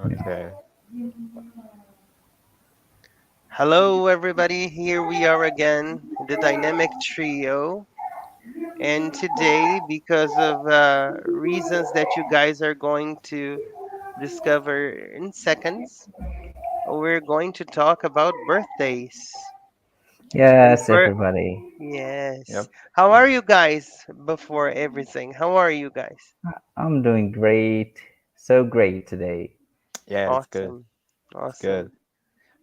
Okay. Hello, everybody. Here we are again, the dynamic trio. And today, because of reasons that you guys are going to discover in seconds, we're going to talk about birthdays. And Yes, for everybody. yes, Yep. how are you guys before everything? How are you guys? I'm doing great. So great today. Yeah, it's good. Awesome, It's good. awesome.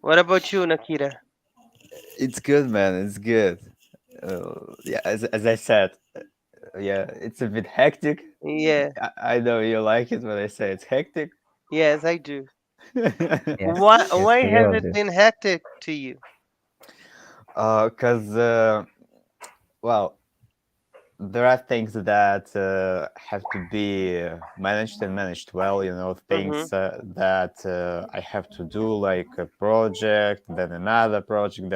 What about you, Nikita? It's good, man. It's good. Yeah, as I said, yeah, it's a bit hectic. Yeah, I know you like it when I say it's hectic. yes, I do. Yes, yes, Why we has all it do. been hectic to you? Cause well, there are things that have to be managed and managed well. Mm-hmm. Things that I have to do, like a project, then another project,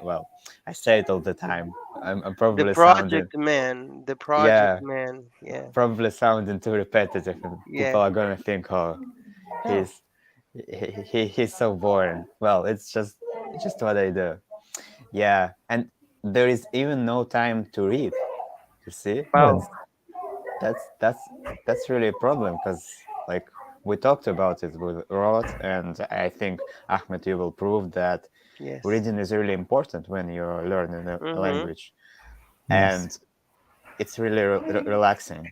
well, I say it all the time. I'm The probably sounding, project man, the project yeah, man. Yeah, probably sounding too repetitive, and yeah. people are gonna think, oh, No, he's he's so boring. Well, it's just what I do. Yeah, and there is even no time to read. You see, Oh, that's really a problem because like we talked about it with Rod, and I think Ahmed, you will prove that yes. reading is really important when you're learning a Mm-hmm. language, yes. and it's really relaxing.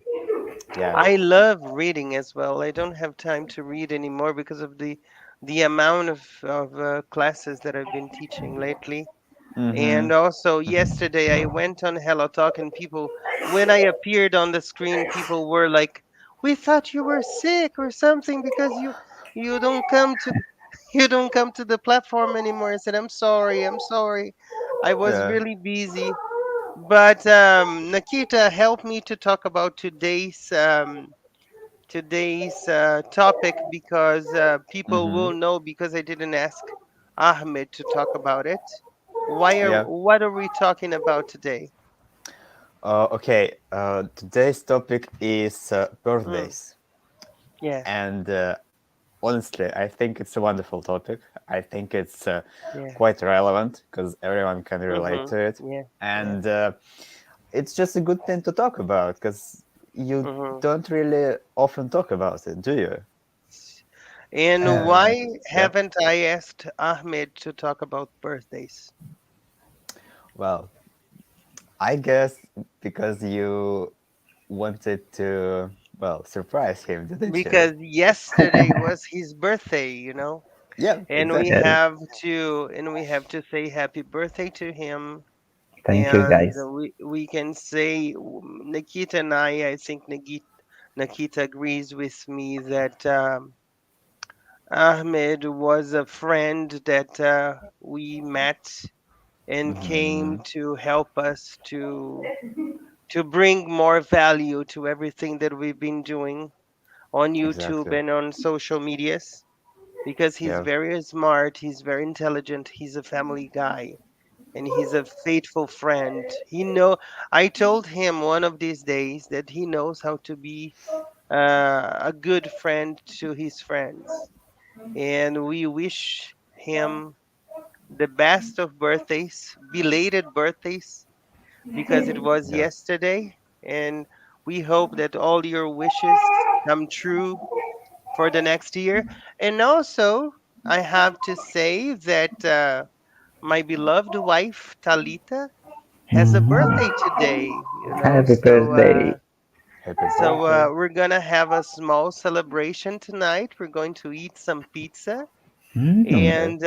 Yeah. I love reading as well. I don't have time to read anymore because of the amount of classes that I've been teaching lately. Mm-hmm. And also Mm-hmm. yesterday I went on Hello Talk and people, when I appeared on the screen, people were like, "We thought you were sick or something because you don't come to you don't come to the platform anymore." I said, "I'm sorry, I'm sorry. I was Yeah. really busy." But Nikita helped me to talk about today's topic because people Mm-hmm. will know because I didn't ask Ahmed to talk about it. Yeah. What are we talking about today? Okay. Today's topic is Mm, birthdays, yes, and honestly, I think it's a wonderful topic. I think it's yeah, quite relevant because everyone can relate mm-hmm, to it, yeah, yeah, and it's just a good thing to talk about because you mm-hmm. don't really often talk about it, do you? And And why yeah, haven't I asked Ahmed to talk about birthdays? well, I guess because you wanted to, well, surprise him, didn't you? Because yesterday was his birthday, Yeah, and we exactly. Yes. have to and we have to say happy birthday to him. Thank you, And guys. we can say Nikita and I think Nikita agrees with me that Ahmed was a friend that we met and came Mm-hmm. to help us to bring more value to everything that we've been doing on YouTube Exactly. and on social medias because he's Yeah. very smart, he's very intelligent, he's a family guy and he's a faithful friend. I told him one of these days that he knows how to be a good friend to his friends. And we wish him the best of birthdays, belated birthdays, because it was Yeah. yesterday. And we hope that all your wishes come true for the next year. And also, I have to say that my beloved wife, Talita, has a birthday Mhm. today, Happy so birthday. Happy birthday. we're gonna have a small celebration tonight. We're going to eat some pizza, Mm. Okay. and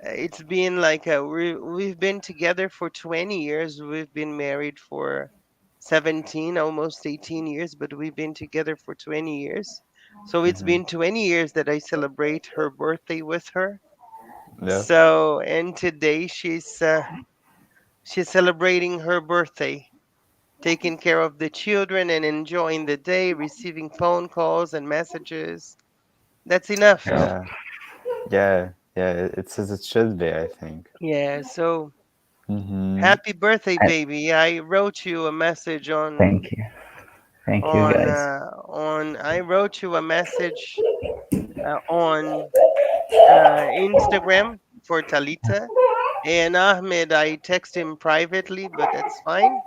it's been like we've been together for 20 years. We've been married for 17, almost 18 years, but we've been together for 20 years. So it's Mm-hmm. been 20 years that I celebrate her birthday with her. Yeah. So, and today she's celebrating her birthday, taking care of the children and enjoying the day, receiving phone calls and messages. That's enough. Oh, Yeah. Yeah. Yeah. It's as it should be, I think. Yeah, so Mm-hmm. happy birthday, I, baby. I wrote you a message on thank you. Thank you, guys. on I wrote you a message on Instagram for Talita, and Ahmed I text him privately, but that's fine.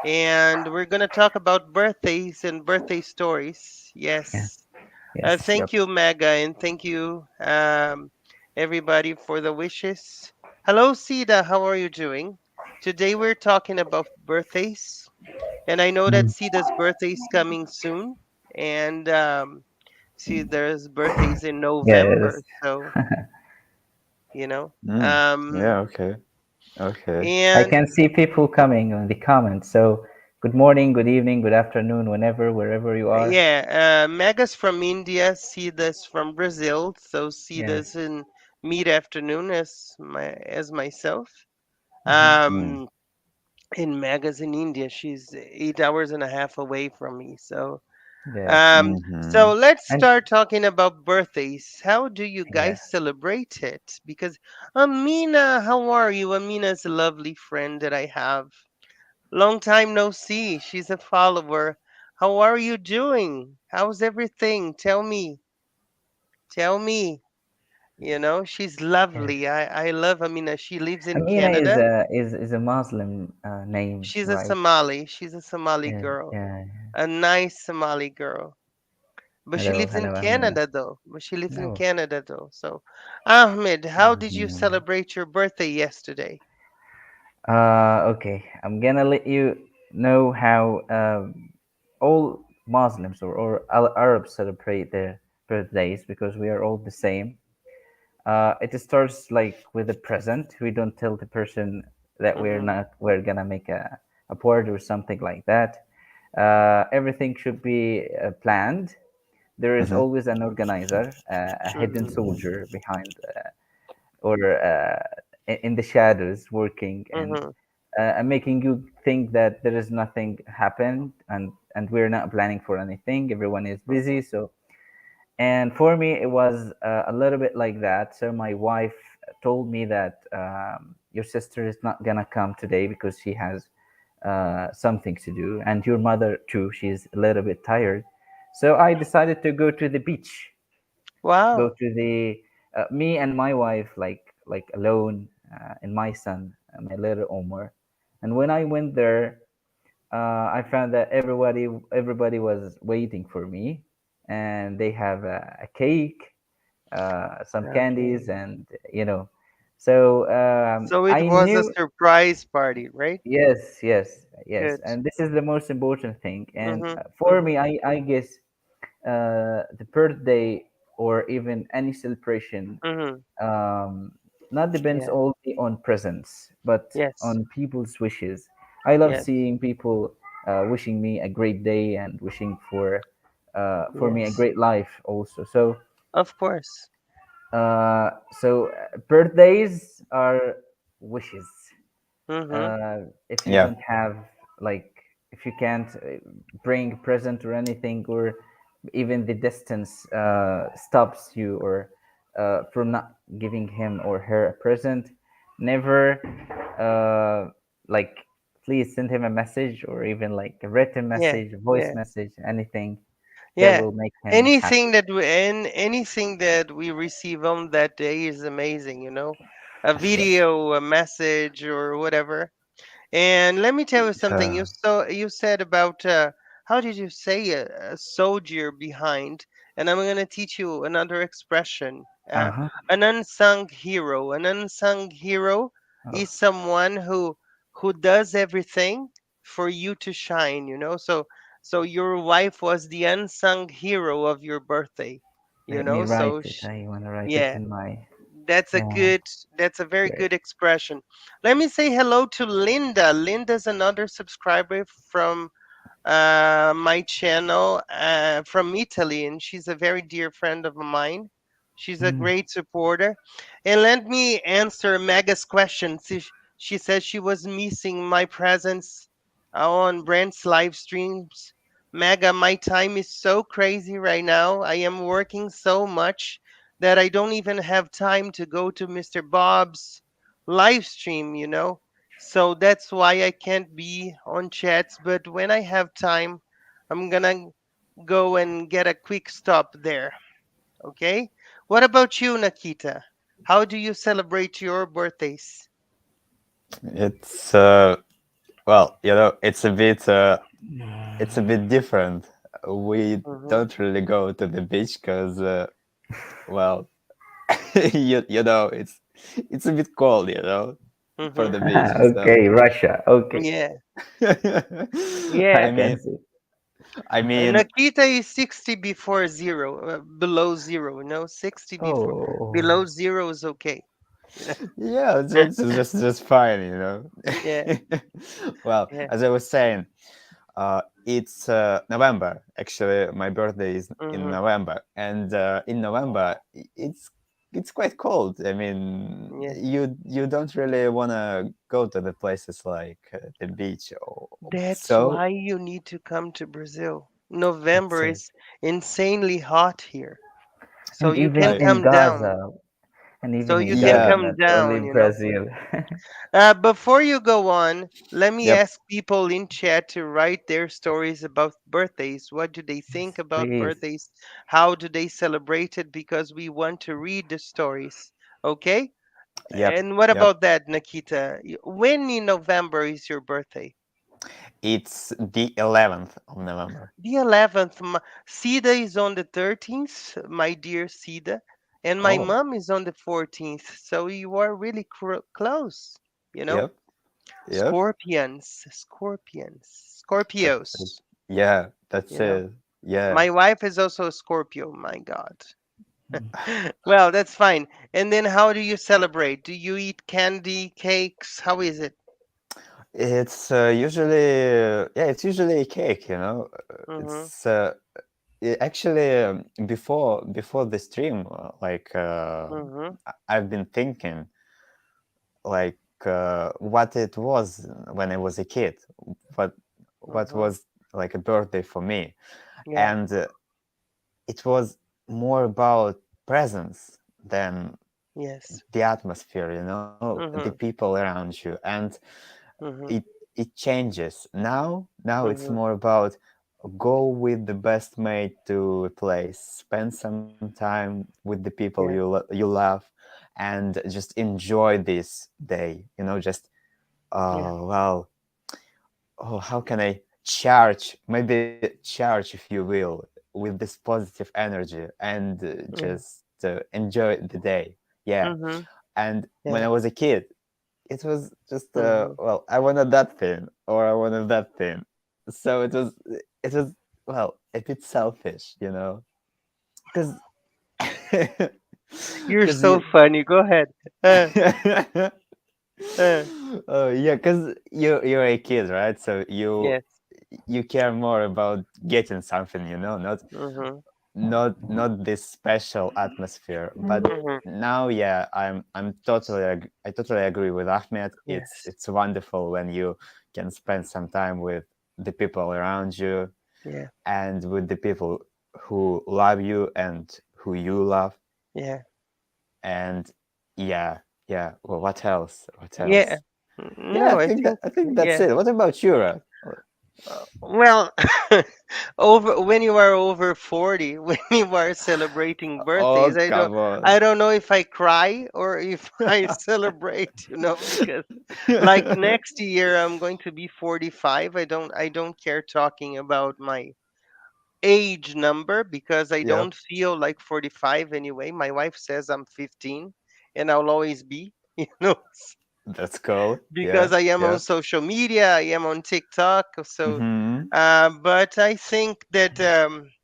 And we're gonna talk about birthdays and birthday stories. Yeah. Yes. Yes. Thank Yep. you, Mega, and thank you, everybody, for the wishes. Hello, Sida. How are you doing? Today we're talking about birthdays, and I know that Mm. Sida's birthday is coming soon, and see, there's birthdays in November, Yes. so you know. Mm. Yeah. Okay. Okay. I And can see people coming on the comments. So, good morning, good evening, good afternoon, whenever, wherever you are. yeah, Mega's from India, Sida's from Brazil, so Yes. Sida's in mid afternoon as myself. Hmm. Mm. Um, in Mega's in India, she's 8 hours and a half away from me. So, Yes. um, Mm-hmm. so let's And start talking about birthdays. How do you yeah. guys celebrate it? Because Amina, how are you? Amina's a lovely friend that I have. Long time no see. She's a follower. How are you doing? How's everything? Tell me. Tell me. She's lovely. Yes. I love Amina. She lives in Amina is Canada. a Muslim name, She's a right? Somali. She's a Somali Yeah. girl. Yeah. A nice Somali girl. But she Hello, lives in hello, Amina. Canada though. But she lives in No. Canada though. So, Ahmed, how did you Mhm. celebrate your birthday yesterday? Okay, I'm gonna let you know how all Muslims or Arabs celebrate their birthdays because we are all the same. It starts like with a present. We don't tell the person that Mhm. we're gonna make a party or something like that. Everything should be planned. There is Mm-hmm. always an organizer, a hidden Mhm. soldier behind or in the shadows working Mhm. and making you think that there is nothing happened and we're not planning for anything. Everyone is busy. So and for me it was a little bit like that. So my wife told me that your sister is not gonna come today because she has something to do, and your mother too, she's a little bit tired. So I decided to go to the beach, go Wow. to the me and my wife, like alone, and my son, my little Omar. And when I went there, I found that everybody was waiting for me, and they have a cake, some candies, Okay. and you know. So So it I was a knew. surprise party, right? Yes, yes, yes, Good. and this is the most important thing. And Mhm. for me, Mhm. I guess the birthday or even any celebration Mhm. um, not depends Yeah. only on presents, but Yes. on people's wishes. I love Yes. seeing people wishing me a great day and wishing for me a Yes. great life also. So Of course. birthdays are wishes. Mhm. If you Yeah. don't have, like, if you can't bring a present or anything, or even the distance stops you or from not giving him or her a present, never uh, like, please send him a message or even like a written Yeah. message, a voice Yeah. message, anything that Yeah. will make him happy. Anything that we receive on that day is amazing, A video, a message or whatever. And let me tell you something. Yeah. You said about how did you say a soldier behind? And I'm gonna teach you another expression. Uh-huh. An unsung hero. An unsung hero Oh, is someone who does everything for you to shine. So your wife was the unsung hero of your birthday. let me write So it. I want to write it yeah, in my that's a yeah. good, that's a very Great. good expression. Let me say hello to Linda. Linda's another subscriber from my channel from Italy, and she's a very dear friend of mine. She's a Mm. great supporter. And let me answer Mega's question. She said she was missing my presence on Brent's live streams. Mega, my time is so crazy right now. I am working so much that I don't even have time to go to Mr. Bob's live stream. So that's why I can't be on chats. But when I have time, I'm gonna go and get a quick stop there. Okay. What about you, Nikita? How do you celebrate your birthdays? It's well, it's a bit different. We Mhm. don't really go to the beach because well, it's a bit cold, for Mhm. the beach. So Okay, Russia. Okay, Yeah. I Yeah. I can mean, see. I mean, Nikita is 60 before zero, below zero. No, 60 before Oh, below zero is okay. You know. yeah, it's just fine, Yeah. Well, Yeah. as I was saying, it's November. Actually, my birthday is in Mhm. November, and in November it's quite cold. I mean, Yeah. you don't really wanna go to the places like the beach. That's So why you need to come to Brazil. that's November is insanely hot here. So and you even can like in come down. Gaza, and So even in you can Gaza, yeah, come not only down, Brazil. Before you go on, let me yep, ask people in chat to write their stories about birthdays. What do they think Yes, about please. birthdays? How do they celebrate it? Because we want to read the stories. Okay? yep, And what yep. about that, Nikita? When in November is your birthday? It's the 11th of November. The 11th. Sida is on the 13th, my dear Sida. And my Oh, mom is on the 14th. So you are really close, you know? yep, yep. That's it. Scorpios. Yeah, that's You know, it. Yeah. my wife is also a Scorpio. My God. Well, that's fine. And then how do you celebrate? Do you eat candy, cakes? How is it? It's usually yeah, it's usually a cake, Mm-hmm. It's actually before the stream, like Mm-hmm. I've been thinking like what it was when I was a kid, what what Mm-hmm. was like a birthday for me, Yeah. and it was more about presence than Yes. the atmosphere, the Mm-hmm. people around you, and Mm-hmm. it it changes now it's Mm-hmm. more about go with the best mate to a place, spend some time with the people Yeah. you love, and just enjoy this day, just Yeah. well, oh, how can I charge, maybe charge, if you will, with this positive energy, and Yeah. just enjoy the day. Yeah. Mm-hmm. And when Yeah. I was a kid, it was just Mm-hmm. well, I wanted that thing or I wanted that thing, so it was well, a bit selfish, because You're because so you funny. Go ahead. Uh, oh yeah, because you're a kid, right? So yes. you care more about getting something, Mm-hmm. not this special atmosphere. But Mm-hmm. now, yeah, I totally agree with Ahmed. Yes. It's wonderful when you can spend some time with the people around you Yeah. and with the people who love you and who you love. Yeah. And yeah, yeah. Well, what else? What Yeah. else? Yeah, No, I think, I think that's yeah. it. What about you, Raf? Well, over when you are over 40, when you are celebrating birthdays, Oh, come I on. don't know if I cry or if I celebrate, because like next year I'm going to be 45. I don't care talking about my age number because I Yep, don't feel like 45 anyway. My wife says I'm 15 and I'll always be, that's cool. because Yeah, I am on yeah. social media, I am on TikTok. So, Mm-hmm. but I think that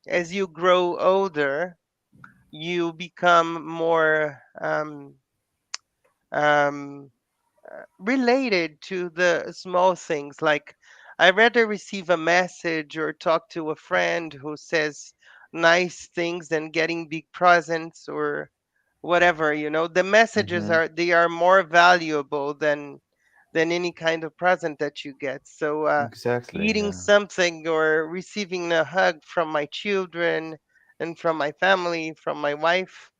as you grow older, you become more um, related to the small things. Like, I rather receive a message or talk to a friend who says nice things than getting big presents or whatever. The messages Mm-hmm. they are more valuable than any kind of present that you get. So, Exactly. eating Yeah. something or receiving a hug from my children and from my family, from my wife,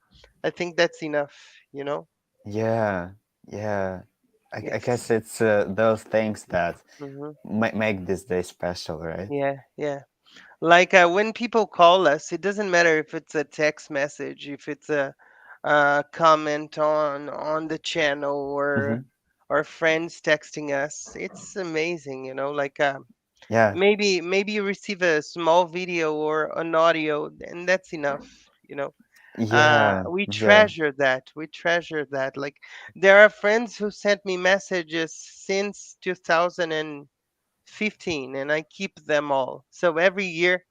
I think that's enough, you know? Yeah. Yeah. I Yes. guess it's those things that Hmm. make this day special, right? Yeah, yeah. Like when people call us, it doesn't matter if it's a text message, if it's a comment on the channel, Mm-hmm. or friends texting us. It's amazing, like Yeah. maybe you receive a small video or an audio, and that's enough. Yeah. We Yeah. treasure that. We treasure that. Like there are friends who sent me messages since 2015, and I keep them all. So every year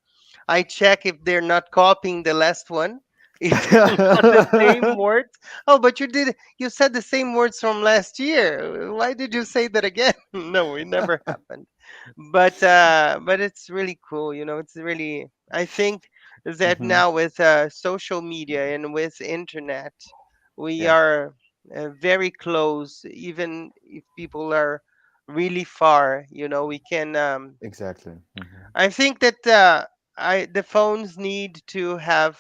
I check if they're not copying the last one. If they're not the same words. Oh, but you said the same words from last year. Why did you say that again? No, it never happened. But it's really cool, it's really, I think that Mm-hmm. now with social media and with internet, we Yeah. are very close, even if people are really far, we can Exactly. Mm-hmm. I think that the phones need to have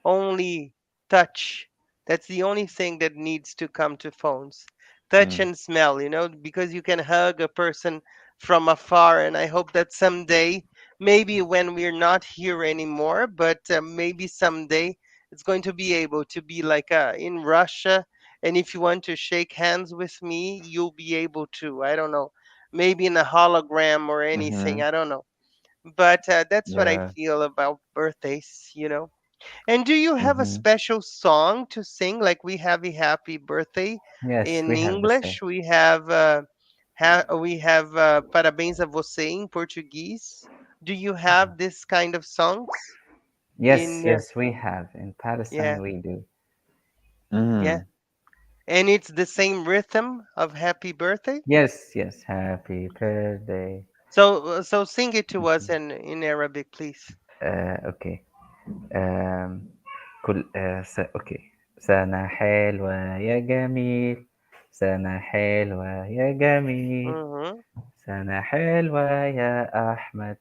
only touch. That's the only thing that needs to come to phones. Touch Mm. and smell, because you can hug a person from afar. And I hope that someday, maybe when we're not here anymore, but maybe someday it's going to be able to be like in Russia. And if you want to shake hands with me, you'll be able to. I don't know. Maybe in a hologram or anything. Mm-hmm. I don't know, but that's what I Yeah. feel about birthdays. And do you have a Mm-hmm. special song to sing? Like we have a happy birthday Yes, in we have the same. English. We have parabéns a você in Portuguese. Do you have this kind of songs Yes, in? yes, we have. In Yeah, Palestine, we do. yeah, Mm. and it's the same rhythm of happy birthday. Yes, yes. Happy birthday. So sing it to us Mm-hmm. in Arabic, please. Okay. Um, أوكي. سنة حلوة يا جميل. سنة حلوة يا جميل. Mm-hmm. سنة حلوة يا أحمد.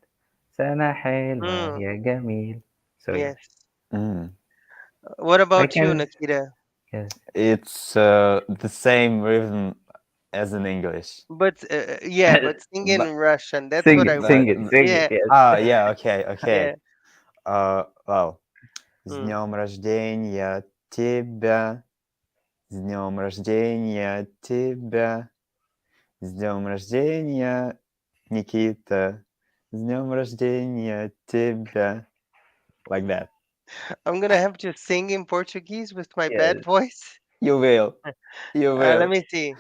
سنة حلوة Mm, يا جميل. So yeah, yes. Mm. What I about you, can. Nikita? Yes, It's the same rhythm as in English. But yeah, but sing in But Russian. That's sing what I it, want. sing but it, sing it. Yeah, Yes. ah, yeah, okay, okay. yeah. Well, с Mm. днем рождения тебя, с днем рождения тебя, с днем рождения, Никита, с днем рождения тебя. Like that. I'm gonna have to sing in Portuguese with my bad Yes. voice. You will. You Let will. me see.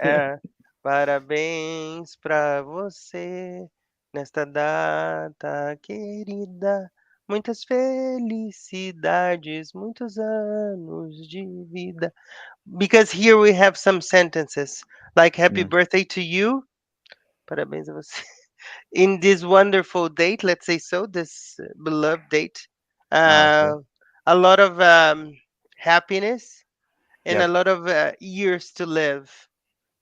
Uh, Parabéns pra você nesta data querida. Muitas felicidades, muitos anos de vida. Because here we have some sentences like "Happy Mm. birthday to you." Parabéns a você. In this wonderful date, let's say so, this beloved date, Ah, okay. uh, a lot of happiness and a Yep. lot of years to live,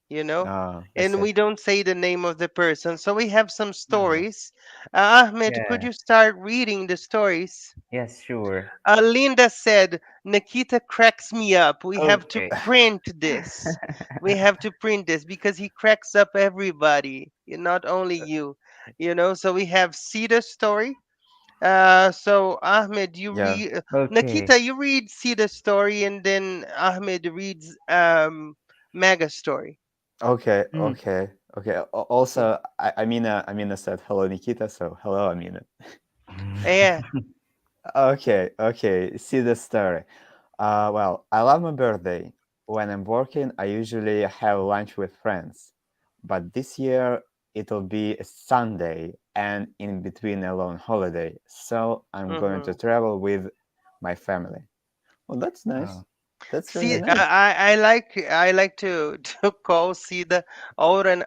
you know. Ah, I And see. we don't say the name of the person, so we have some Ah, stories. Ahmed, could Yeah. you start reading the stories? Yes, sure. Linda said, Nikita cracks me up. We have to Okay. print this. We have to print this because he cracks up everybody, not only you. So we have Sita's story. So Ahmed, you yeah. read, Okay. Nikita, you read Sita's story, and then Ahmed reads Maga's story. Okay, Mm. okay, okay. Yeah. Also, Amina said hello, Nikita. So hello, Amina. Yeah. Okay, okay. See the story. Well, I love my birthday. When I'm working, I usually have lunch with friends. But this year, it'll be a Sunday and in between a long holiday. So I'm going to Mm-hmm. travel with my family. Well, that's nice. Oh. That's really See, nice. I like to to call Sida out and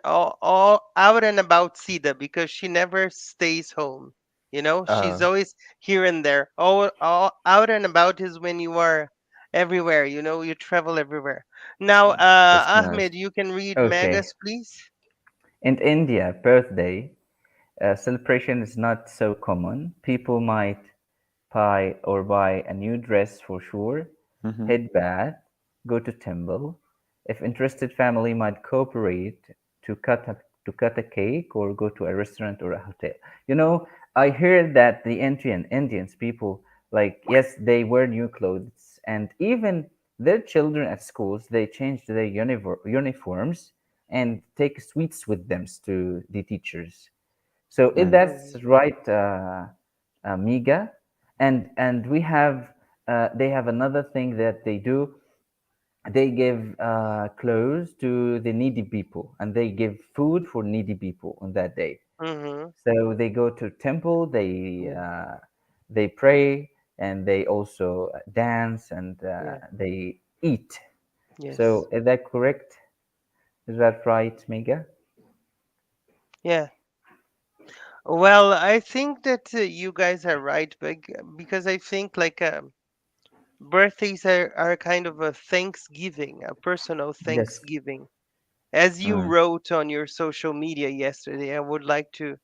about Sida because she never stays home. She's Uh, always here and there. All out and about is when you are everywhere. You travel everywhere. Now, that's nice. Ahmed, you can read Okay. Megas, please. In India, birthday celebration is not so common. People might buy a new dress for sure, Mm-hmm. head bath, go to temple. If interested, family might cooperate to cut a cake or go to a restaurant or a hotel. You know, I heard that the Indians people, like, yes, they wear new clothes, and even their children at schools, they change their uniforms and take sweets with them to the teachers. So if Mm. that's Mhm. right, Miga, and we have they have another thing that they do. They give clothes to the needy people, and they give food for needy people on that day. Mhm. So they go to temple, Yeah. they pray, and they also dance, and Yeah. they eat. Yes. So is that correct? Is that right, Mega? Yeah. Well, I think that you guys are right, because I think like birthdays are kind of a thanksgiving, a personal Yes. thanksgiving. As you Mm. wrote on your social media yesterday, I would like to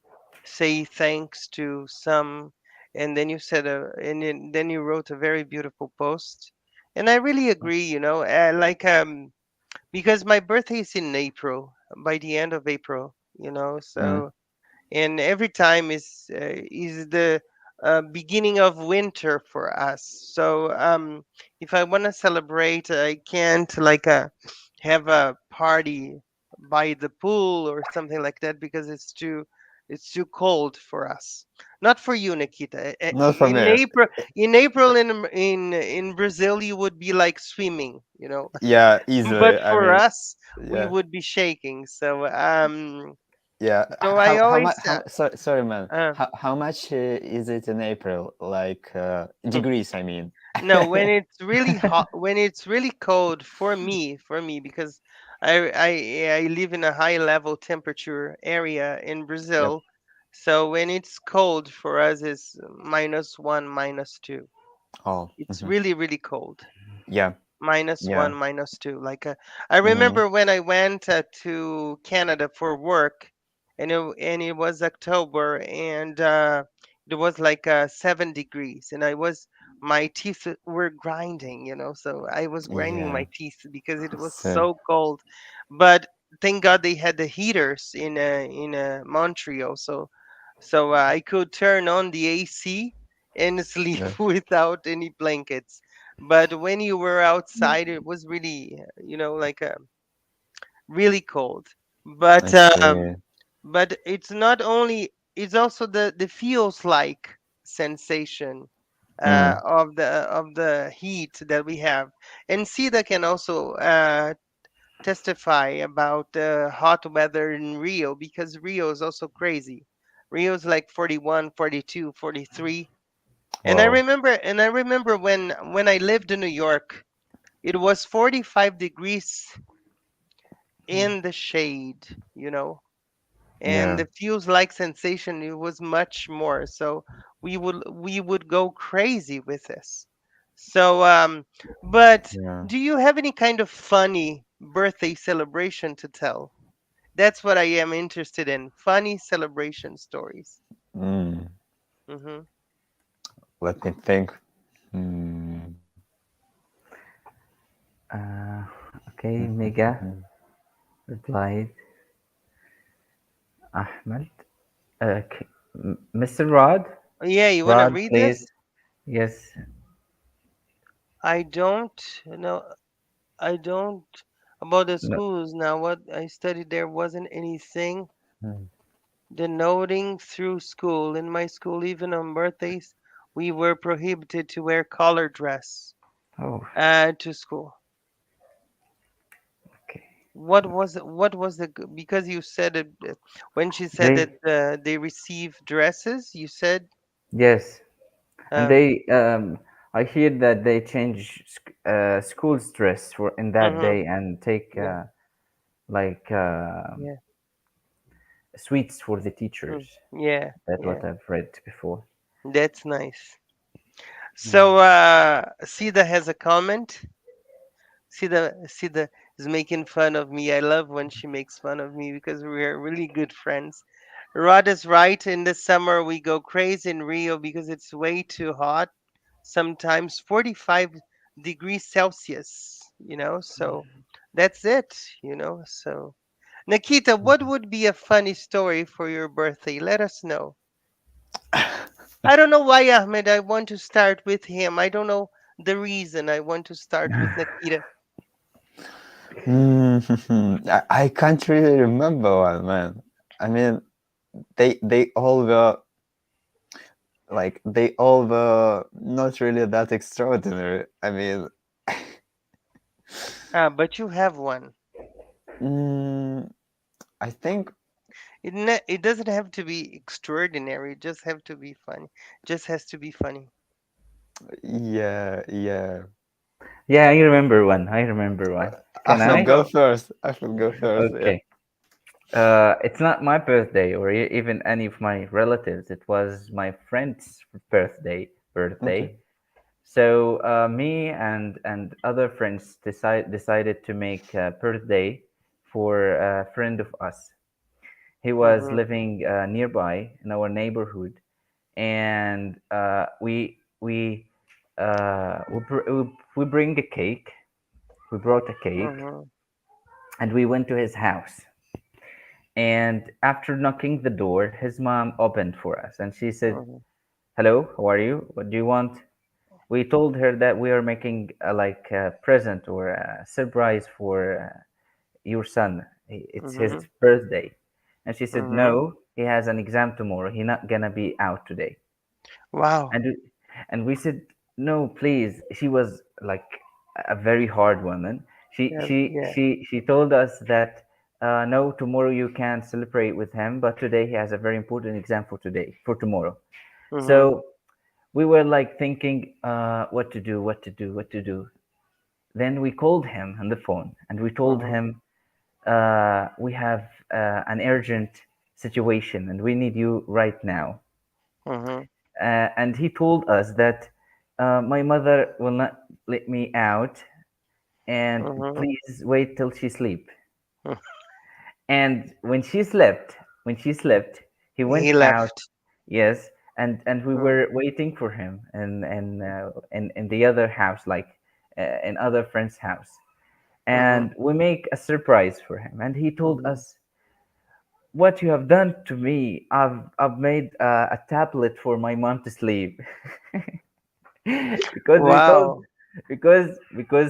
say thanks to some, and then you said then you wrote a very beautiful post, and I really agree. Because my birthday is in April, by the end of April, Mm. so and every time is the beginning of winter for us. So if I want to celebrate, I can't have a party by the pool or something like that because it's too cold for us. Not for you, Nikita. Not for In me. April in Brazil, you would be like swimming, Yeah, but easily. I for mean, us, we yeah, would be shaking. So yeah. I How always much? Sorry, man. How much is it in April? Like degrees, I mean. no, when it's really hot, when it's really cold for me, because I live in a high level temperature area in Yep. Brazil, so when it's cold for us is -1, -2. Oh. It's Hmm. really really cold. Yeah. -1, Yeah. -2. I Hmm. remember when I went to Canada for work, and it was October, and it was like 7 degrees, and my teeth were grinding, so I was grinding Yeah. my teeth because it was So. so cold. But thank God they had the heaters in Montreal, so I could turn on the AC and sleep Yeah. without any blankets. But when you were outside, it was really, really cold. But I see. it's not only, it's also the feels like sensation Mm. of the heat that we have. And Sida can also testify about the hot weather in Rio, because Rio is also crazy. Rio's like 41, 42, 43. Wow. And I remember when I lived in New York, it was 45 degrees in the shade, and Yeah. the feels like sensation, it was much more. So we would go crazy with this. So but Yeah. do you have any kind of funny birthday celebration to tell? That's what I am interested in. Funny celebration stories. Mm. Hmm. Let me think. Mm. Uh, okay, Mega replied, Ahmed. Mr. Rod, Yeah, you want to Rod, read please. this? Yes. I don't know. I don't about the No. schools now. What I studied there wasn't anything Mm. denoting through school. In my school, even on birthdays, we were prohibited to wear color dress Oh, to school. okay. Because you said it when she said They that they receive dresses. You said, yes, and uh, they I hear that they change school's dress for in that mm-hmm, day and take yeah, like yeah, sweets for the teachers. mm, yeah, That's yeah. what I've read before. That's nice. Mm. So, Sida has a comment. Sida is making fun of me. I love when she makes fun of me because we are really good friends. Rod is right. In the summer, we go crazy in Rio because it's way too hot. Sometimes 45 degrees Celsius, so that's it. So, Nikita, what would be a funny story for your birthday? Let us know. I don't know why, Ahmed. I want to start with him. I don't know the reason I want to start with Nikita. I can't really remember one, man. I mean, they all were they all were not really that extraordinary. I mean, Ah, but you have one. mm, I think It doesn't have to be extraordinary. It just have to be funny. Just has to be funny. yeah, yeah. Yeah, I remember one. I remember one. I Can So should I? go go. first. I should go first. Yeah. Okay. It's not my birthday or even any of my relatives. It was my friend's birthday. Okay. Birthday. So me and other friends decided to make a birthday for a friend of us. He was Mhm. living nearby in our neighborhood, and we bring a cake. We brought a cake, Mhm. and we went to his house. And after knocking the door, his mom opened for us, and she said, Mhm. "Hello, how are you? What do you want?" We told her that we are making a present or a surprise for your son. It's his Mhm. birthday. And she said, Mhm. "No, he has an exam tomorrow. He's not gonna be out today." Wow. And we said, "No, please." She was like a very hard woman. She Yeah. she Yeah. she she told us that no, tomorrow you can celebrate with him, but today he has a very important exam for tomorrow. Mhm. So we were like thinking what to do, what to do. Then we called him on the phone and we told Mhm. him we have an urgent situation and we need you right now. Mhm. And he told us that my mother will not let me out and Mhm. please wait till she sleep. And when she slept, he He went out. left. Yes, and we Mm. were waiting for him in the other house, like in other friend's house, Mhm. and we make a surprise for him. And he told Mhm. us, "What you have done to me? I've made a tablet for my mom to sleep." because we told Wow. because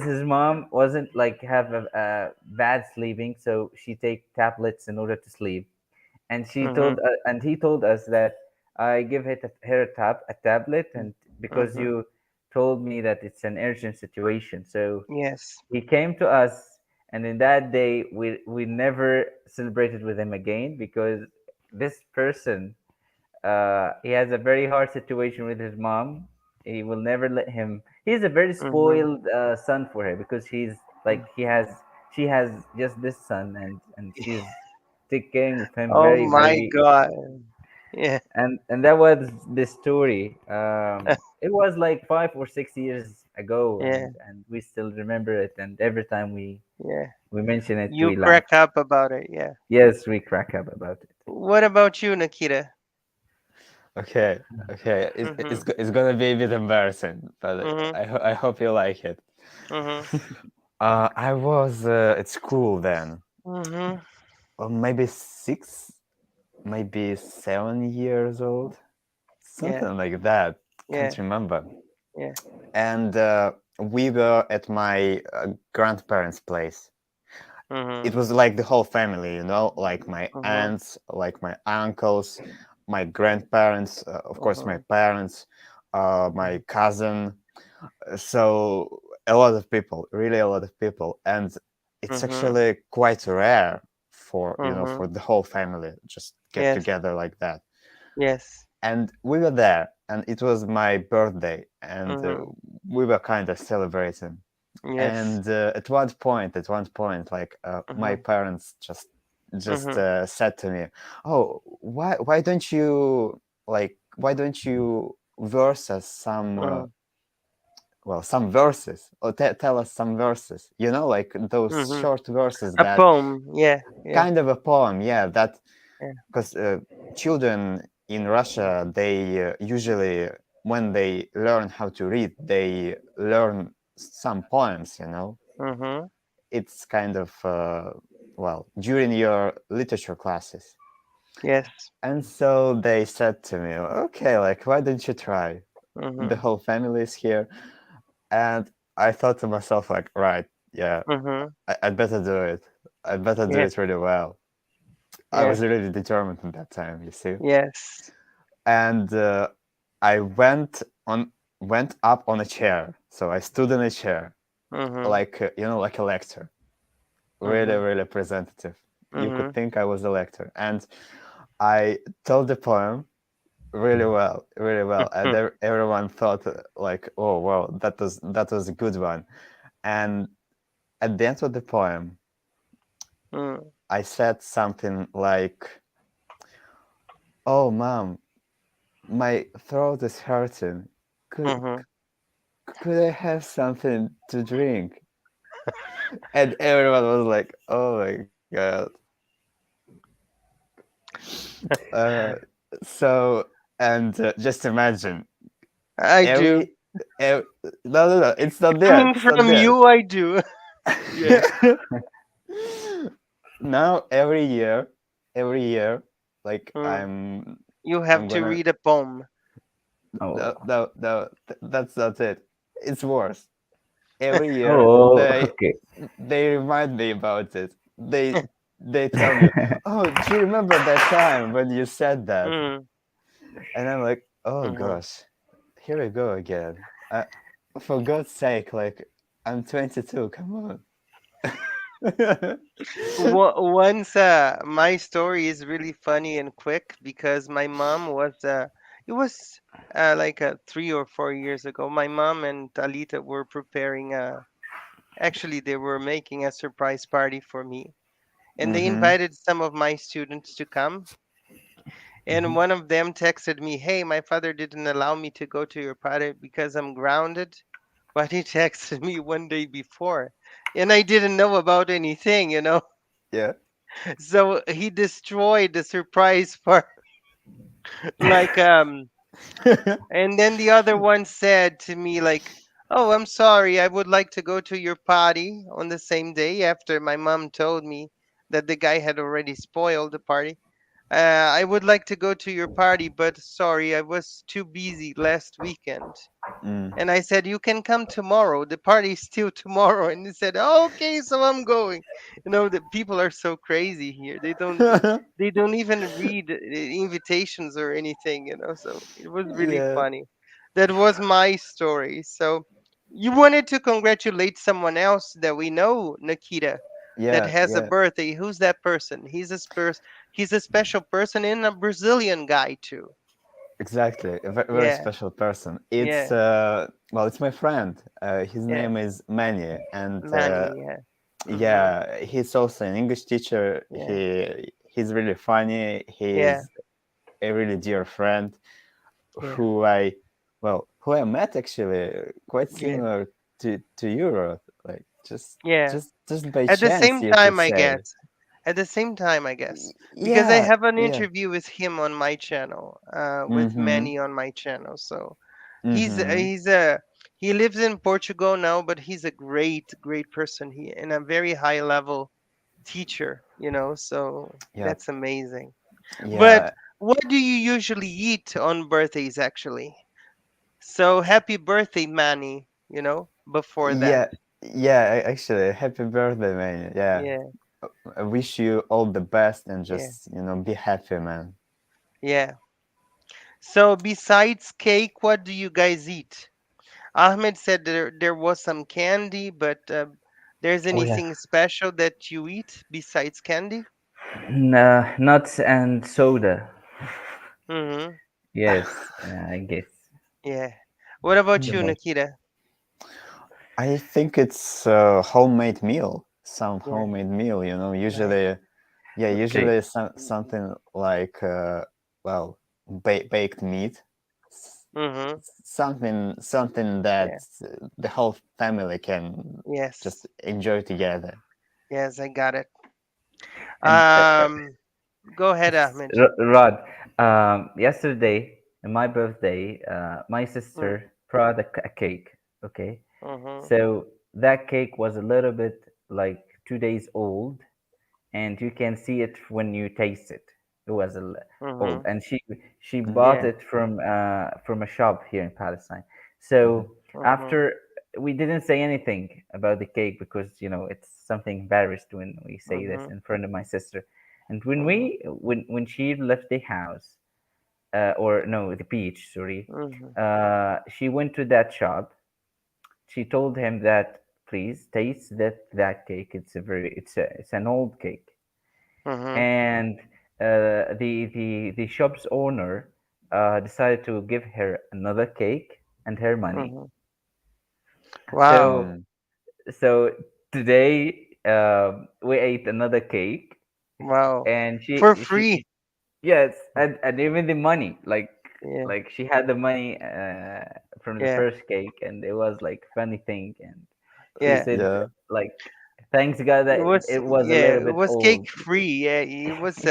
his mom wasn't like have a bad sleeping, so she take tablets in order to sleep. And Mhm. and he told us that I give her a tablet, and because Mhm. you told me that it's an urgent situation, so Yes. he came to us. And in that day we never celebrated with him again, because this person, he has a very hard situation with his mom. He will never let him. He's a very Mhm. spoiled son for her, because he's like she has just this son, and she's taking with him Oh very my very. God. Yeah. And that was the story. It was like 5 or 6 years ago, Yeah. and we still remember it. And every time Yeah. we mention it, You we laugh. crack up about it. Yeah. Yes, we crack up about it. What about you, Nikita? Okay. Okay. Mhm. It's gonna be a bit embarrassing, but Mhm. I hope you like it. Mhm. I was at school then, Mhm. or maybe 6, maybe 7 years old, Yeah. something like that. Yeah. Can't remember. Yeah. And we were at my grandparents' place. It Mhm. was like the whole family, like my Mhm. aunts, like my uncles, my grandparents, of course, my Mhm. parents, my cousin. So a lot of people, really a lot of people, and it's Mhm. actually quite rare for Mhm. for the whole family just get Yes. together like that. Yes. And we were there, and it was my birthday, and Mhm. we were kind of celebrating. Yes. And at one point, like my Mhm. parents just Mhm. said to me, "Oh, why don't you verse us some Mhm. some verses, or tell us some verses, like those Mhm. short verses A that poem. Yeah. Yeah. kind of a poem, yeah, that Yeah. because children in Russia, they usually, when they learn how to read, they learn some poems. Mhm. It's kind of, during your literature classes. Yes. And so they said to me, okay, like, why don't you try? The Mhm. whole family is here. And I thought to myself, like, right, yeah, Mhm. I'd better do it. I'd better do Yeah. it really well. I Yeah. was really determined at that time, you see. Yes. And I went up on a chair. So I stood in a chair, Mhm. like like a lector, really, Mhm. really representative. You could Mhm. think I was a lector, and I told the poem really well, really well, and Mhm. everyone thought like, oh wow, that was a good one. And at the end of the poem, Mhm. I said something like, "Oh, mom, my throat is hurting. Could Mhm. could I have something to drink?" And everyone was like, "Oh my god." Uh, so and just imagine I do. every, every no, no, no, it's not there. Coming It's not from there. you, I do. Yeah. Now every year, like Mm. I'm You I'm have to gonna read a poem. no, Oh, no, no, that's not it. It's worse. Every year oh, they okay. they remind me about it. They tell me, "Oh, do you remember that time when you said that?" Mm. And I'm like, "Oh Mhm. gosh, here we go again." For God's sake, like I'm 22. Come on. Once, my story is really funny and quick because my mom was, it was like 3 or 4 years ago. My mom and Talita were preparing actually, they were making a surprise party for me, and they Mm-hmm. invited some of my students to come. And Mhm. one of them texted me, "Hey, my father didn't allow me to go to your party because I'm grounded." But he texted me one day before, and I didn't know about anything. Yeah. So he destroyed the surprise part. Like, and then the other one said to me, like, "Oh, I'm sorry. I would like to go to your party on the same day after my mom told me that the guy had already spoiled the party. I would like to go to your party, but sorry, I was too busy last weekend." Mm. And I said, "You can come tomorrow. The party is still tomorrow." And he said, "Oh, okay, so I'm going." The people are so crazy here. They don't even read invitations or anything. So it was really Yeah. funny. That was my story. So you wanted to congratulate someone else that we know, Nikita, that Yeah. has a Yeah. birthday. Who's that person? He's a special person and a Brazilian guy too. Exactly. A very Yeah, special person. It's yeah, well, it's my friend. His yeah. name is Manny, and Manny, yeah. Mhm. yeah, he's also an English teacher. Yeah. He's really funny. Yeah. He's a really dear friend Yeah. who I met actually quite Yeah. similar to Euro, like Yeah. just by At the chance, same you could time, I say. guess. At the same time, I guess. Because I Yeah, have an yeah. interview with him on my channel, with Mm-hmm. Manny on my channel. So he's Mm-hmm. he's a he lives in Portugal now, but he's a great, great person. He and a very high level teacher. So Yeah, that's amazing. But yeah, what do you usually eat on birthdays, actually? So happy birthday, Manny, before that. yeah, yeah. Actually, happy birthday, man. Yeah, Yeah, I wish you all the best and yeah, just be happy, man. yeah. So besides cake, what do you guys eat? Ahmed said there was some candy, but there's Oh yeah, anything special that you eat besides candy? nuts and soda. Mm-hmm. Yes, I guess Yeah. What about the you, most. Nikita? I think it's a homemade meal, some Yeah, homemade meal. nice. Usually, yeah, Okay. usually something like well, baked meat, s- Mm-hmm. something that Yeah. the whole family can Yes. just enjoy together. Yes, I got it. And Um, Go ahead, Ahmed. Rod, yesterday, on my birthday, my Mm, sister brought a cake. Okay, mm-hmm. so that cake was a little bit like 2 days old, and you can see it when you taste it. It was old, Mhm. and she bought Yeah. it from a shop here in Palestine. So Mhm. Mhm. after, we didn't say anything about the cake because it's something embarrassed when we say this Mhm. in front of my sister. And Mhm. when she left the house, or no, the beach, sorry, Mhm. she went to that shop. She told him that, please taste that cake. It's an old cake. Mhm. And the shop's owner decided to give her another cake and her money. Mhm. So Wow. Mm. so today we ate another cake, Wow. and For she free. yes, and even the money, Yeah. like she had the money from the Yeah. first cake, and it was like funny thing. And she Yeah. said, Yeah. like, thanks God It that was, it was a yeah, little it bit was old. cake free. Yeah, it was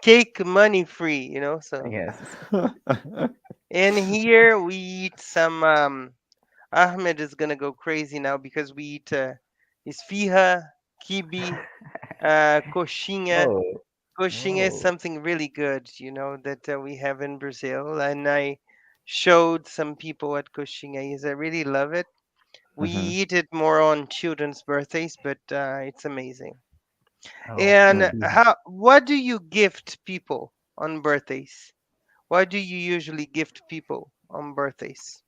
cake money free, so. Yes. And here we eat some Ahmed is gonna go crazy now because we eat isfiha, kibi, coxinha. Oh, Coxinha is oh. something really good, that we have in Brazil. And I showed some people at coxinha. Is I really love it. We Mhm. eat it more on children's birthdays, but it's amazing. Oh, And Mm. okay. what do you gift people on birthdays? What do you usually gift people on birthdays?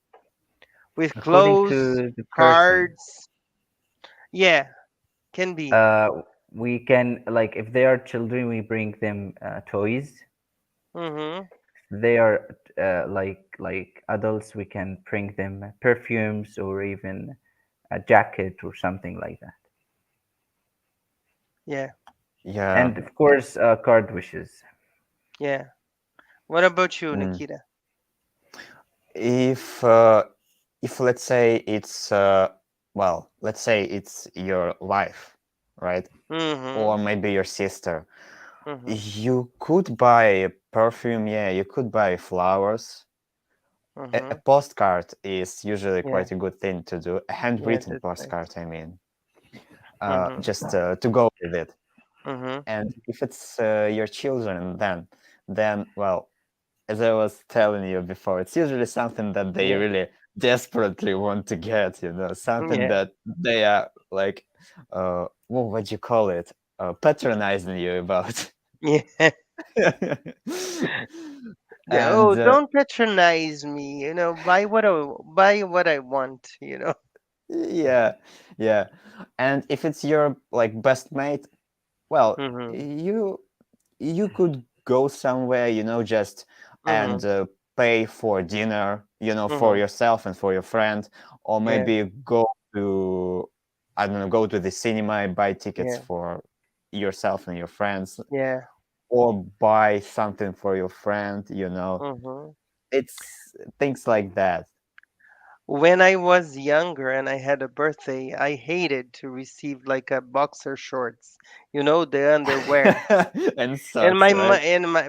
With According clothes, to the person, cards? Yeah, can be. uh, we can, like, if they are children, we bring them toys. Mm-hmm. They are like adults, we can bring them perfumes or even a jacket or something like that. Yeah, Yeah. And of course, card wishes. yeah. What about you, Mm. Nikita? If if let's say it's well, let's say it's your wife, right? Mm-hmm. Or maybe your sister. Mm-hmm. You could buy perfume, yeah, you could buy flowers. A Mm-hmm. postcard is usually Yeah, quite a good thing to do. A yeah, handwritten that's postcard, nice. I mean, Mm-hmm. just to go with it. Mm-hmm. And if it's your children, then well, as I was telling you before, it's usually something that they Yeah, really desperately want to get, something yeah, that they are like, well, what do you call it? Patronizing you about. yeah. Oh, And don't patronize me. Buy what I want. yeah, yeah. And if it's your like best mate, well, Mm-hmm. you could go somewhere, just Mm-hmm. and pay for dinner, for Mm-hmm. yourself and for your friend, or Yeah, maybe go to, I don't know, go to the cinema, buy tickets yeah, for yourself and your friends, yeah. or buy something for your friend. Mm-hmm. It's things like that. When I was younger and I had a birthday, I hated to receive like a boxer shorts, the underwear. And And socks, right?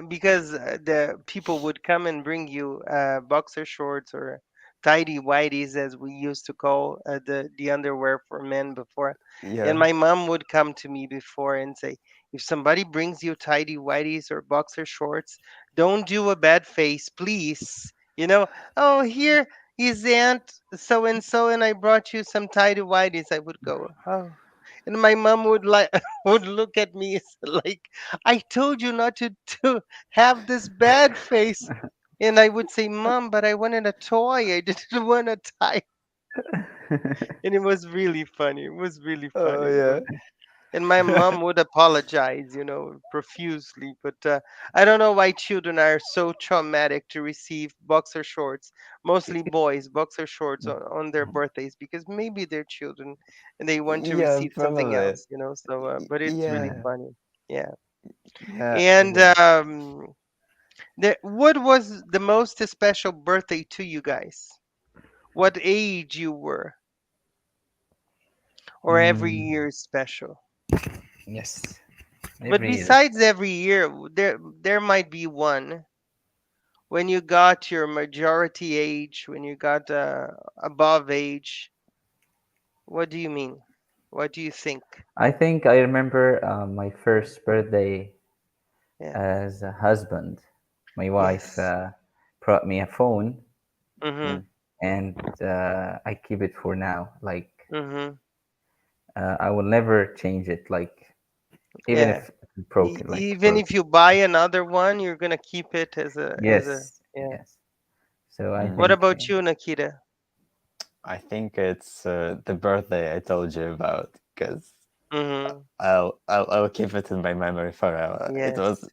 because the people would come and bring you boxer shorts or tidy whities, as we used to call the underwear for men before. And Yeah. my mom would come to me before and say, if somebody brings you tidy whities or boxer shorts, don't do a bad face, please. Oh, here is Aunt so and so, and I brought you some tidy whities. I would go, oh. And my mom would like would look at me like, I told you not to have this bad face. And I would say, Mom, but I wanted a toy. I didn't want a tie. And it was really funny. It was really Oh funny. yeah. And my mom would apologize, profusely. But I don't know why children are so traumatic to receive boxer shorts, mostly boys, boxer shorts on their birthdays, because maybe they're children and they want to Yeah, receive something probably. else. So, but it's really Yeah. funny. Yeah. Yeah, And yeah. what was the most special birthday to you guys? What age you were, or every Mm, year is special? yes, But every year. besides every year, there might be one when you got your majority age, when you got above age. What do you mean? What do you think? I think I remember my first birthday Yeah. as a husband. My wife Yes. brought me a phone, Mhm. Mm, and I keep it for now. Like Mhm. I will never change it. Like even if Yeah. it's broken, like Even if broken. you buy another one, you're gonna keep it as a Yes, yeah. yes. So I What mm. think about you, Nikita? I think it's the birthday I told you about because Mhm. I'll keep it in my memory forever. It Yes. was,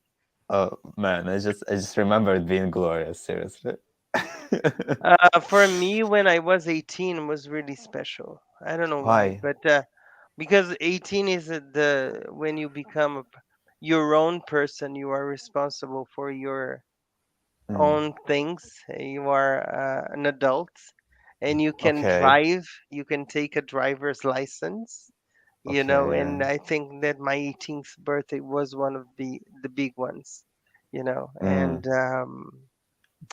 oh man, I just remember it being glorious. Seriously. For me, when I was 18, was really special. I don't know why, Why? but because 18 is the when you become your own person, you are responsible for your Mm, own things. You are an adult, and you can okay. drive. You can take a driver's license. Okay. And Yeah. I think that my 18th birthday was one of the big ones. Mm. And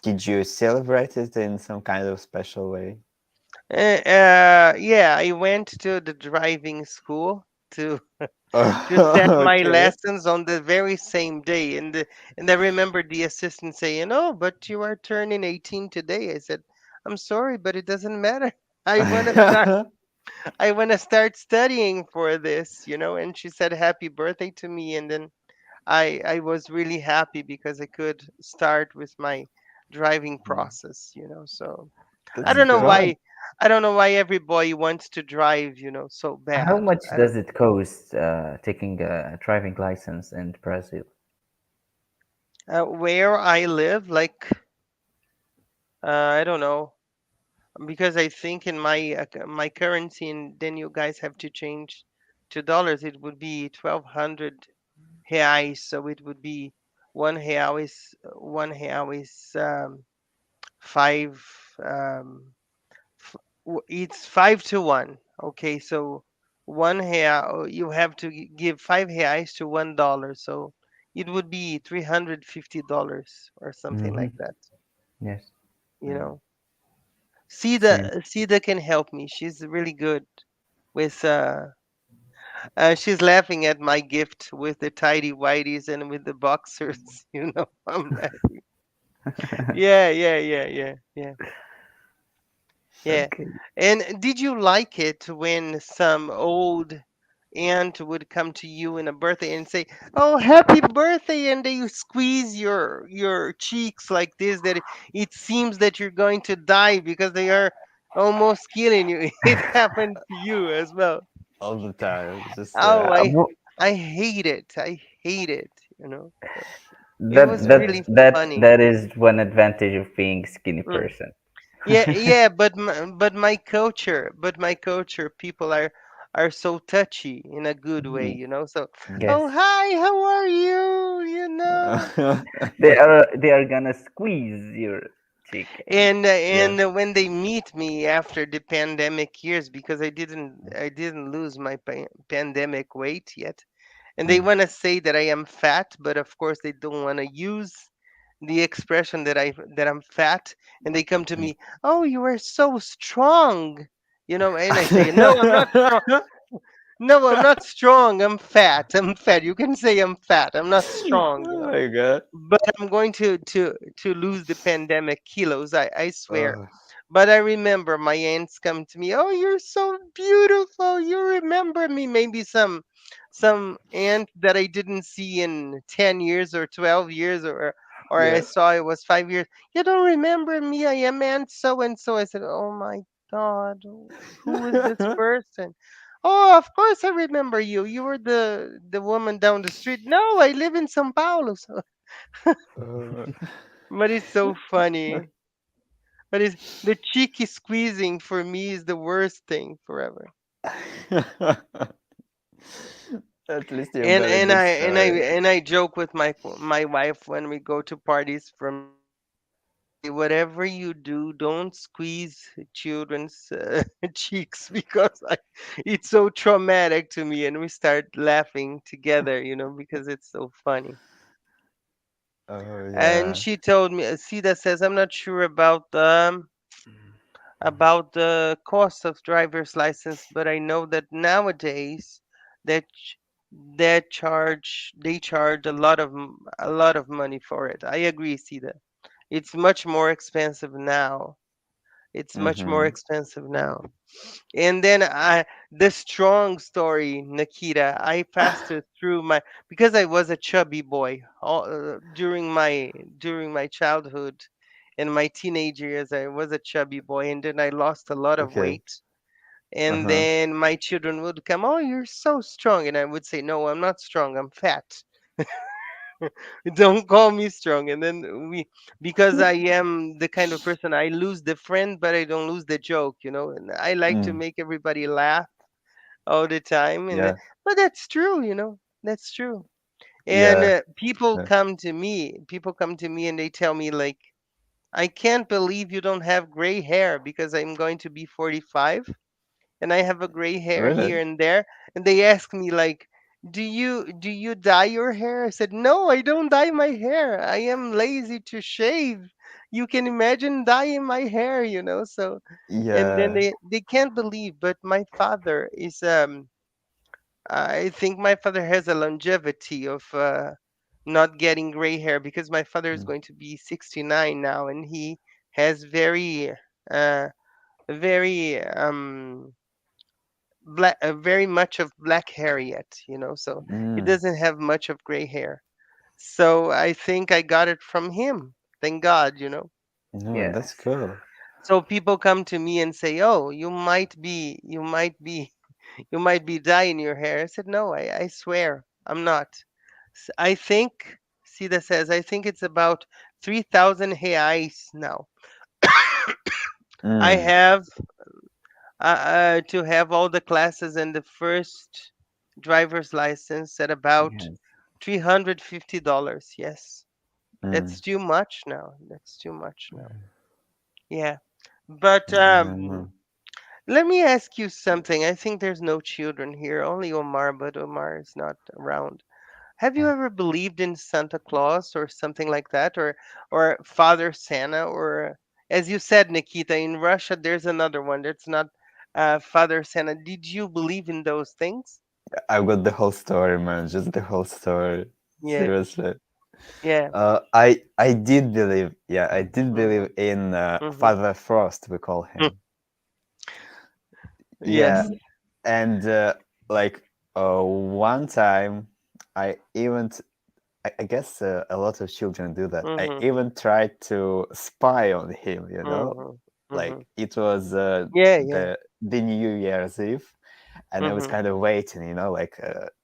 Did you celebrate it in some kind of special way? yeah, I went to the driving school to to set Oh, my okay. lessons on the very same day, and I remember the assistant saying, "Oh, but you are turning 18 today." I said, "I'm sorry, but it doesn't matter. I want to start. I want to start studying for this." And she said, "Happy birthday" to me, and then I was really happy because I could start with my driving Mm, process. So I that's don't know okay. good. why. I don't know why everybody wants to drive, so How bad. much I does don't. it cost taking a driving license in Brazil? Where I live, like I don't know, because I think in my currency, and then you guys have to change to dollars. It would be 1,200 reais, so it would be one real is five. Um, it's 5 to 1. Okay, so 1 real you have to give 5 reais to $1, so it would be $350 or something Mm-hmm. like that. Yes, You Mm. know, Sida same. Sida can help me. She's really good with. She's laughing at my gift with the tidy whities and with the boxers. I'm laughing. Yeah, yeah, yeah, yeah, yeah. Yeah. Okay. And did you like it when some old aunt would come to you in a birthday and say, "Oh, happy birthday," and they squeeze your cheeks like this that it seems that you're going to die because they are almost killing you. It happened to you as well. All the time. Just Oh, I Well, I hate it. I hate it. It that was that really that funny. that is one advantage of being skinny Mm. person. Yeah, yeah, but my culture people are so touchy in a good way, Mm, So, yes, oh hi, how are you? they are gonna squeeze your cheek and And yeah. and when they meet me after the pandemic years, because I didn't lose my pandemic weight yet, and they Mm, want to say that I am fat, but of course they don't want to use the expression that I'm fat, and they come to mm. me, "Oh, you are so strong," and I say, "No, I'm not strong. No, I'm not strong. I'm fat. I'm fat. You can say I'm fat. I'm not strong, Oh my god. but I'm going to lose the pandemic kilos. I swear." Oh, But I remember my aunts come to me, "Oh, you're so beautiful. You remember me." Maybe some aunt that I didn't see in 10 years or 12 years, or I yeah. saw it was 5 years. "You don't remember me. I am Aunt so and so." I said, "Oh my God, who is this person?" "Oh, of course I remember you. You were the woman down the street." "No, I live in São Paulo." So, Uh, but it's so funny. But the cheeky squeezing for me is the worst thing forever. At least you've And got a and good I and I story. and I joke with my wife when we go to parties from here. I say, "Whatever you do, don't squeeze children's cheeks because it's so traumatic to me." And we start laughing together, because it's so funny. Oh And yeah. she told me, Sida says, "I'm not sure about the cost of driver's license, but I know that nowadays that they charge a lot of money for it. I agree, Sida. It's much more expensive now. It's much more Mm-hmm. expensive now. And then the strong story, Nikita, I passed it through my because I was a chubby boy during my childhood and my teenage years. I was a chubby boy, and then I lost a lot of Okay. weight. And Uh-huh. then my children would come, "Oh, you're so strong," and I would say, "No, I'm not strong. I'm fat. Don't call me strong." And then because I am the kind of person, I lose the friend, but I don't lose the joke, And I like to Mm. make everybody laugh all the time, Yeah. but that's true, That's true. And Yeah. people Yeah. come to me, and they tell me like, "I can't believe you don't have gray hair because I'm going to be 45." And I have a gray hair Really? here and there. And they ask me like, "Do you dye your hair?" I said, "No, I don't dye my hair. I am lazy to shave. You can imagine dyeing my hair, So, and then Yeah. they can't believe, but my father is I think my father has a longevity of not getting gray hair because my father is Mm. going to be 69 now, and he has uh very black, very much of black hair yet, so he Mm. doesn't have much of gray hair. So I think I got it from him. Thank God. No, that's Yes. cool. So people come to me and say, "Oh, you might be dyeing your hair." I said, "No, I swear I'm not." I think Sida says I think it's about 3,000 reais now. I Mm. have to have all the classes and the first driver's license at about Yes. $350. Yes, Mm. that's too much now. That's too much now. Yeah, but Yeah. let me ask you something. I think there's no children here, only Omar, but Omar is not around. Have you ever believed in Santa Claus or something like that, or Father Santa, or as you said, Nikita, in Russia there's another one that's not Father Santa. Did you believe in those things? I've got the whole story, man. Just the whole story. Yeah, Seriously. yeah. I did believe. Yeah, I did Mhm, believe in mhm, Father Frost. We call mm. him. Yes. Yeah, and like one time, I even I guess a lot of children do that. I Mhm, even tried to spy on him. mhm, mhm. Like it was Yeah, yeah. the New Year's Eve, and I was Mhm, kind of waiting, like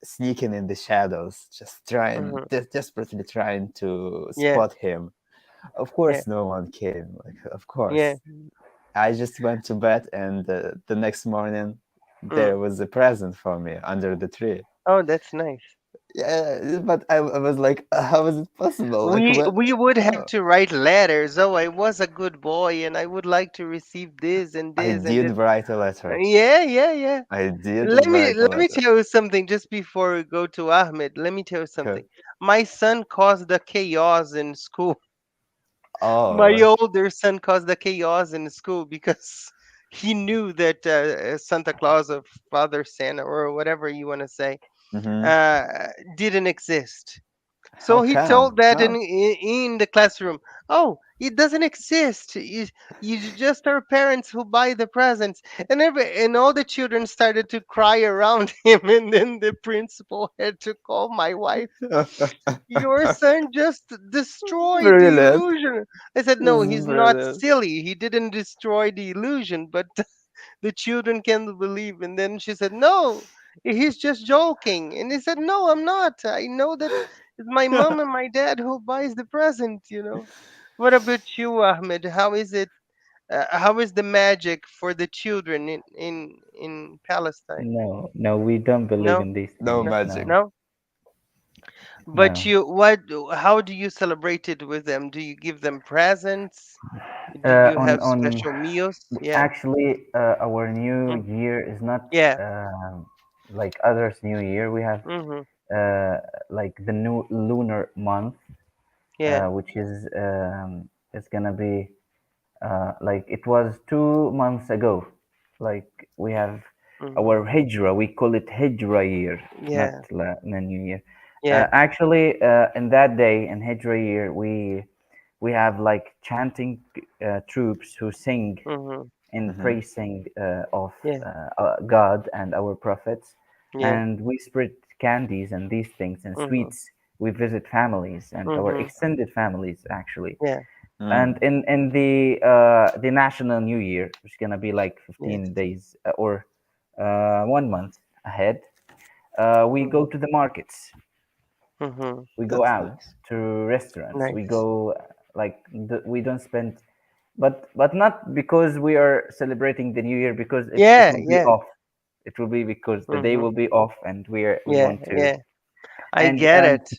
sneaking in the shadows, just trying, mhm. desperately trying to Yeah, spot him. Of yeah, course, no one came. Like, of yeah. course, I just went to bed, and the next morning Mm. there was a present for me under the tree. Oh, that's nice. Yeah, but I was like, how is it possible? Like, We what? we would have Oh, to write letters. "Oh, I was a good boy, and I would like to receive this and I this and did this." write a letter. Yeah, yeah, yeah. I did Let me write a let me letter. tell you something just before we go to Ahmed. Let me tell you Okay. something. My son caused the chaos in school. My Oh. older son caused the chaos in school because he knew that Santa Claus or Father Santa or whatever you want to say Mm-hmm. uh, didn't exist. How So he told come? that in How? in the classroom. "Oh, it doesn't exist. You just are parents who buy the presents." And all the children started to cry around him. And then the principal had to call my wife. "Your son just destroyed the Brilliant. illusion." I said, "No, It's he's not brilliant. silly. He didn't destroy the illusion, but the children can't believe." And then she said, "No, he's just joking." And he said, "No, I'm not. I know that it's my mom and my dad who buys the present. What about you, Ahmed? How is it? How is the magic for the children in Palestine? No, no, we don't believe No, in these No things. no, magic. No, no. But no. you, what? How do you celebrate it with them? Do you give them presents? Do you have On special meals? Yeah. actually, our new Mm, year is not yeah. like others' new year. We have Mhm. uh, like the new lunar month, Yeah. which is it's gonna be like it was 2 months ago. Like we have Mhm. our hijra. We call it hijra year, not Yeah. the new year. Yeah. Actually, in that day in hijra year, we have like chanting troops who sing Mhm. in Mm-hmm. praising of Yeah. God and our prophets, Yeah. and we spread candies and these things and Mhm. sweets. We visit families and our Mhm. extended families actually. Yeah. And Mm. in the national new year, which is gonna be like Yes. 15 days or 1 month ahead, we go Mhm. to the markets, Mhm. we go That's out nice. to restaurants, we Nice. go like we don't spend, but not because we are celebrating the new year, because it Yeah. will be Yeah. off. It will be because the day Mhm. will be off and we Yeah. want to. Yeah. I And get it.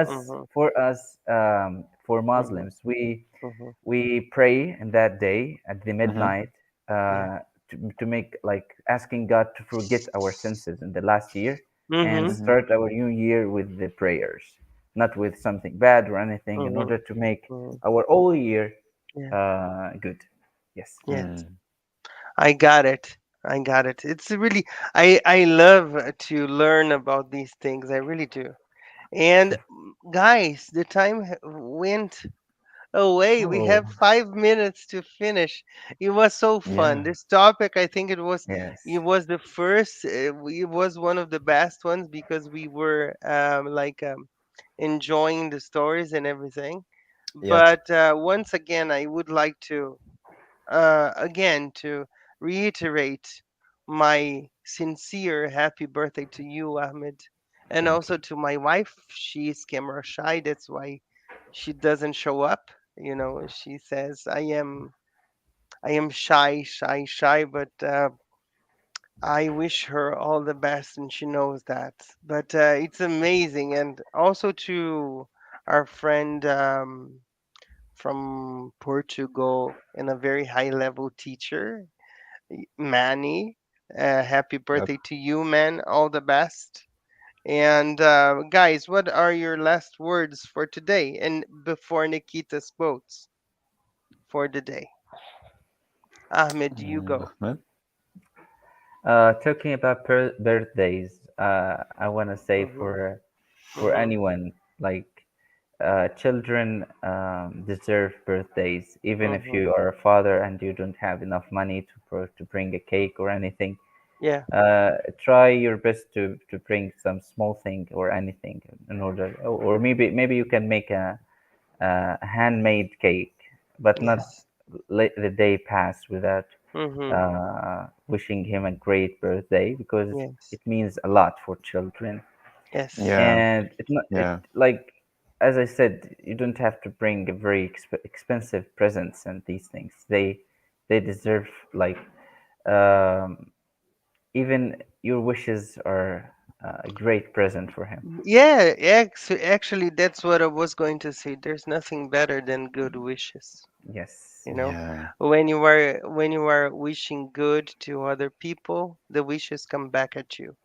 Mhm. for us for Mhm. Muslims, Mhm. we pray in that day at the Mm-hmm. midnight, Yeah. to make like asking God to forget our senses in the last year and Mhm. Mm-hmm. start our new year with the prayers, not with something bad or anything, in Mhm. order to make Mhm. our whole year Yeah. good. Yes. Yes. Mm. I got it. I got it. It's really I love to learn about these things. I really do. And guys, the time went away. We Oh, have 5 minutes to finish. It was so fun. Yeah. This topic, I think it yes. was the first. It was one of the best ones because we were enjoying the stories and everything. Yep. But once again, I would like to to reiterate my sincere happy birthday to you, Ahmed, and Thank you. also to my wife. She's camera shy. That's why she doesn't show up. You know, she says I am shy, shy, shy, but I wish her all the best, and she knows that. But it's amazing, and also to our friend from Portugal and a very high level teacher, Manny. Happy Yep. birthday to you, man! All the best. And guys, what are your last words for today? And before Nikita's quotes for the day, Ahmed, you go. Ahmed? Talking about birthdays, I want to say Mhm. for Mhm. anyone, like children deserve birthdays, even if Mhm. you are a father and you don't have enough money to bring a cake or anything. Yeah. Try your best to bring some small thing or anything in order, or maybe you can make a handmade cake, but not Yes. let the day pass without Mhm. wishing him a great birthday, because Yes. it means a lot for children. Yes. Yeah. And it not it Yeah. like, as I said, you don't have to bring a very expensive presents and these things. They deserve like, um, even your wishes are a great present for him. Yeah. Actually, that's what I was going to say. There's nothing better than good wishes. Yes. You know, Yeah. when you are wishing good to other people, the wishes come back at you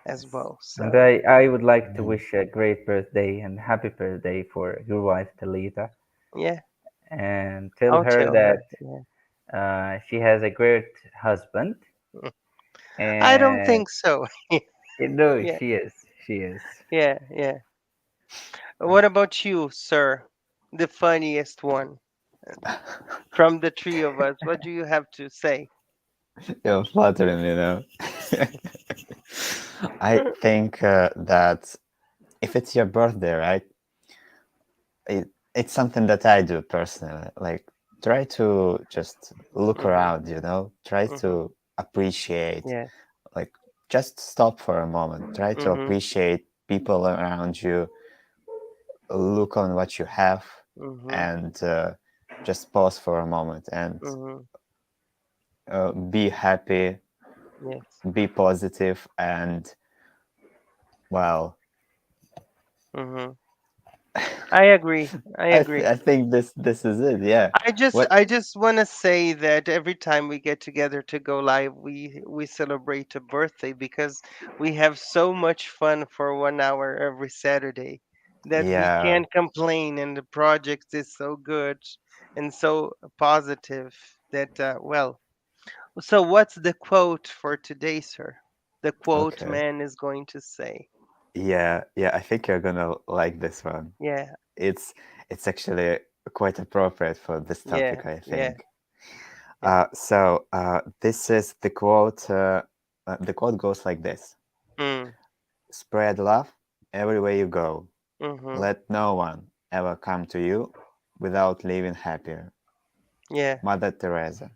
as Yes. well. And So I would like to Mm. wish a great birthday and happy birthday for your wife Talita, yeah, and tell I'll her tell that her. Yeah. she has a great husband, I don't and think so. you know Yeah, she is. yeah, yeah. What about you, sir? The funniest one from the three of us. What do you have to say? You're flattering, you know. I think that if it's your birthday, right? It's something that I do personally. Like, try to just look Mhm, around, you know. Try mhm. to appreciate. Yeah. Like, just stop for a moment. Try to Mhm, appreciate people around you. Look on what you have, mhm, and just pause for a moment and mhm. be happy, Yes. be positive, and well, Mhm. I agree. I agree. I think this is it. Yeah. What? I just want to say that every time we get together to go live, we celebrate a birthday because we have so much fun for 1 hour every Saturday that we Yeah. can't complain, and the project is so good and so positive that well, So what's the quote for today, sir? The quote Okay. man is going to say. Yeah, yeah, I think you're gonna like this one. Yeah, It's it's actually quite appropriate for this yeah, topic, I yeah, think. yeah. This is the quote. The quote goes like this: Mm, "Spread love everywhere you go. mm-hmm. Let no one ever come to you without leaving happier." Yeah. Mother Teresa.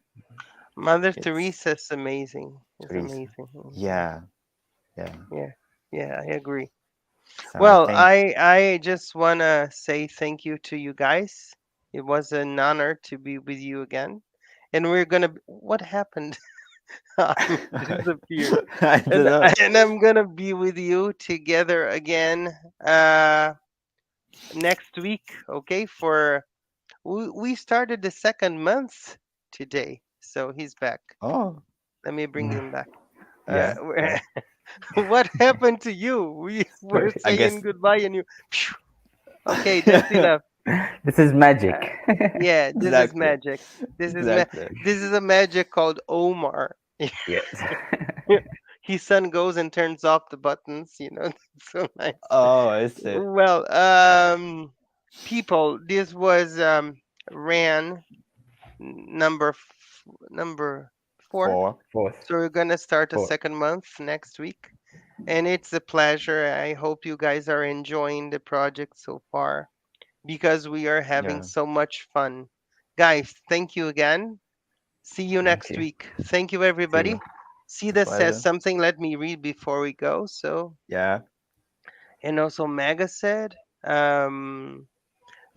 Mother It's Teresa is amazing. It's Teresa. amazing. Hmm. Yeah, yeah. Yeah, yeah, I agree. So I Well, think I just wanna say thank you to you guys. It was an honor to be with you again. And we're gonna. What happened? I'm disappeared. I don't know. And I'm gonna be with you together again uh next week. Okay, for we started the second month today, so he's back. Oh, Let me bring him back. Uh, yeah, yeah. what happened to you? We were I saying guess goodbye and you. Okay, that's enough. This is magic. Uh, yeah, this is exactly, magic. exactly. This is a magic called Omar. Yes. His son goes and turns off the buttons. That's so nice. Oh, I see. Well, people, this was Ran number 4. Four. Fourth. So we're gonna start a Fourth. second month next week, and it's a pleasure. I hope you guys are enjoying the project so far because we are having Yeah. so much fun. Guys, thank you again. See you Thank next you. week. Thank you, See you. everybody. It's a Sita says pleasure. something. Let me read before we go. So, Yeah. and also Maga said, um,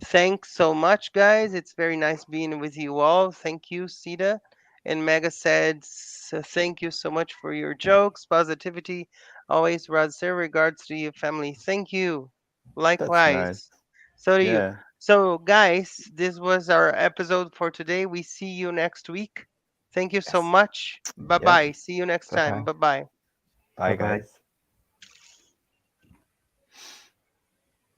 thanks so much, guys. It's very nice being with you all. Thank you, Sita. And Mega said, Thank you so much for your jokes, positivity. Always, Rod, sir. Regards to your family. Thank you. That's nice. Likewise. So do you. Yeah. So, guys, this was our episode for today. We see you next week. Thank you so Yes. much. Bye Yeah. bye. See you next Bye time. bye. Bye bye. Bye, Bye bye. guys.